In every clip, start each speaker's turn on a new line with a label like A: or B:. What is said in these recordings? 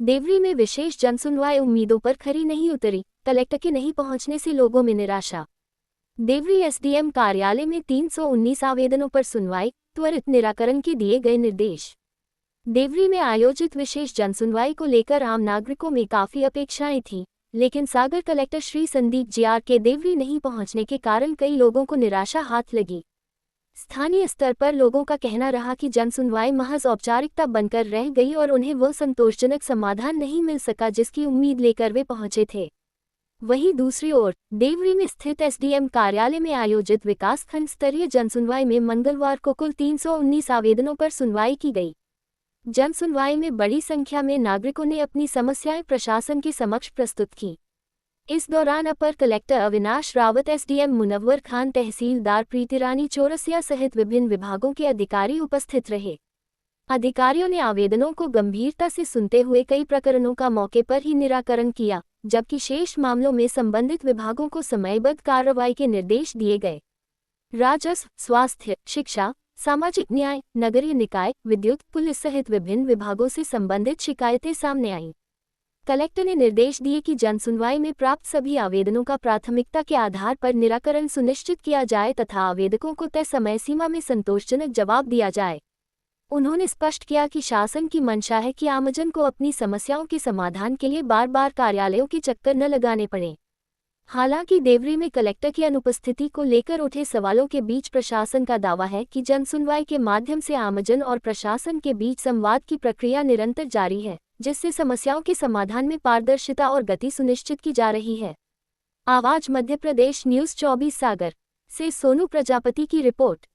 A: देवरी में विशेष जनसुनवाई उम्मीदों पर खरी नहीं उतरी, कलेक्टर के नहीं पहुंचने से लोगों में निराशा। देवरी एसडीएम कार्यालय में 319 आवेदनों पर सुनवाई, त्वरित निराकरण के दिए गए निर्देश। देवरी में आयोजित विशेष जनसुनवाई को लेकर आम नागरिकों में काफी अपेक्षाएं थीं, लेकिन सागर कलेक्टर श्री संदीप जीआर के देवरी नहीं पहुंचने के कारण कई लोगों को निराशा हाथ लगी। स्थानीय स्तर पर लोगों का कहना रहा कि जनसुनवाई महज औपचारिकता बनकर रह गई और उन्हें वह संतोषजनक समाधान नहीं मिल सका जिसकी उम्मीद लेकर वे पहुंचे थे। वहीं दूसरी ओर देवरी में स्थित एसडीएम कार्यालय में आयोजित विकासखंड स्तरीय जनसुनवाई में मंगलवार को कुल 319 आवेदनों पर सुनवाई की गई। जनसुनवाई में बड़ी संख्या में नागरिकों ने अपनी समस्याएं प्रशासन के समक्ष प्रस्तुत की। इस दौरान अपर कलेक्टर अविनाश रावत, एसडीएम मुनव्वर खान, तहसीलदार प्रीतिरानी चौरसिया सहित विभिन्न विभागों के अधिकारी उपस्थित रहे। अधिकारियों ने आवेदनों को गंभीरता से सुनते हुए कई प्रकरणों का मौके पर ही निराकरण किया, जबकि शेष मामलों में संबंधित विभागों को समयबद्ध कार्रवाई के निर्देश दिए गए। राजस्व, स्वास्थ्य, शिक्षा, सामाजिक न्याय, नगरीय निकाय, विद्युत, पुलिस सहित विभिन्न विभागों से संबंधित शिकायतें सामने आईं। कलेक्टर ने निर्देश दिए कि जनसुनवाई में प्राप्त सभी आवेदनों का प्राथमिकता के आधार पर निराकरण सुनिश्चित किया जाए तथा आवेदकों को तय समय सीमा में संतोषजनक जवाब दिया जाए। उन्होंने स्पष्ट किया कि शासन की मंशा है कि आमजन को अपनी समस्याओं के समाधान के लिए बार बार कार्यालयों के चक्कर न लगाने पड़े। हालांकि देवरी में कलेक्टर की अनुपस्थिति को लेकर उठे सवालों के बीच प्रशासन का दावा है कि जनसुनवाई के माध्यम से आमजन और प्रशासन के बीच संवाद की प्रक्रिया निरंतर जारी है, जिससे समस्याओं के समाधान में पारदर्शिता और गति सुनिश्चित की जा रही है। आवाज मध्य प्रदेश न्यूज़ 24 सागर से सोनू प्रजापति की रिपोर्ट।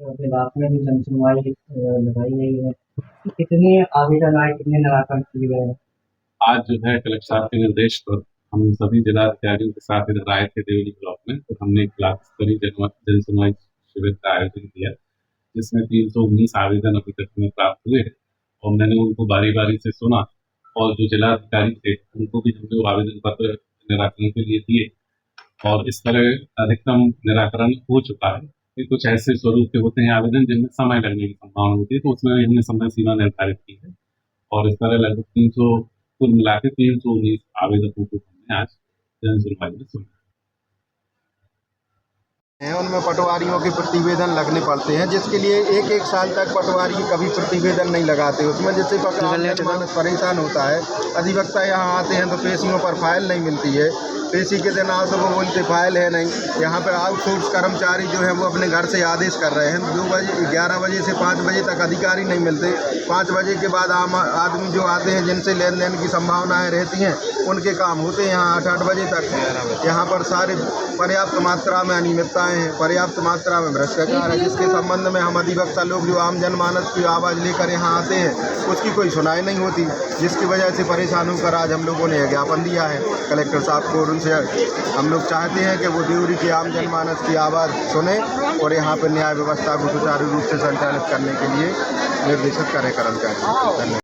B: रात में भी जनसुनवाई लगाई गई है, कितने आवेदन आए, कितने निराकरण किए गए हैं?
C: आज जो है कलेक्टर साहब के निर्देश पर हम सभी जिलाधिकारियों के साथ इधर आए थे देवरी ब्लॉक में, तो हमने एक ब्लॉक स्तरीय जनसुनवाई शिविर का आयोजन किया, जिसमें 319 आवेदन अभी तक में प्राप्त हुए हैं और मैंने उनको बारी बारी से सुना और जो जिलाधिकारी थे उनको भी हमने वो आवेदन पत्र निराकरण के लिए दिए और इस तरह अधिकतम निराकरण हो चुका है। कि कुछ ऐसे स्वरूप के होते हैं आवेदन जिनमें समय लगने की संभावना होती है, तो उसमें हमने समय सीमा निर्धारित की है और इस तरह लगभग 300 कुल मिला के 319 आवेदकों को हमने आज जनसुनवाई में सुना
D: हैं। उनमें पटवारियों के प्रतिवेदन लगने पड़ते हैं, जिसके लिए एक साल तक पटवारी कभी प्रतिवेदन नहीं लगाते। उसमें जिससे परेशान होता है। अधिवक्ता यहाँ आते हैं तो पेशियों पर फाइल नहीं मिलती है। पेशी के दिन आओ तो वो बोलते फाइल है नहीं। यहाँ पर आउटसोर्स कर्मचारी जो है वो अपने घर से आदेश कर रहे हैं। 11 बजे से 5 बजे तक अधिकारी नहीं मिलते। 5 बजे के बाद आम आदमी जो आते हैं जिनसे लेन देन की संभावनाएं रहती हैं, उनके काम होते हैं यहाँ 8 बजे तक। यहाँ पर सारे पर्याप्त मात्रा में अनियमितताएं हैं, पर्याप्त मात्रा में भ्रष्टाचार है, जिसके संबंध में हम अधिवक्ता लोग जो आम जनमानस की आवाज़ लेकर यहाँ आते हैं, उसकी कोई सुनाई नहीं होती, जिसकी वजह से परेशान होकर आज हम लोगों ने ज्ञापन दिया है कलेक्टर साहब को। उनसे हम लोग चाहते हैं कि वो देवरी के आम जनमानस की आवाज़ सुने और यहाँ पर न्याय व्यवस्था को सुचारू रूप से संचालित करने के लिए निर्देशित करें कर्मचारी।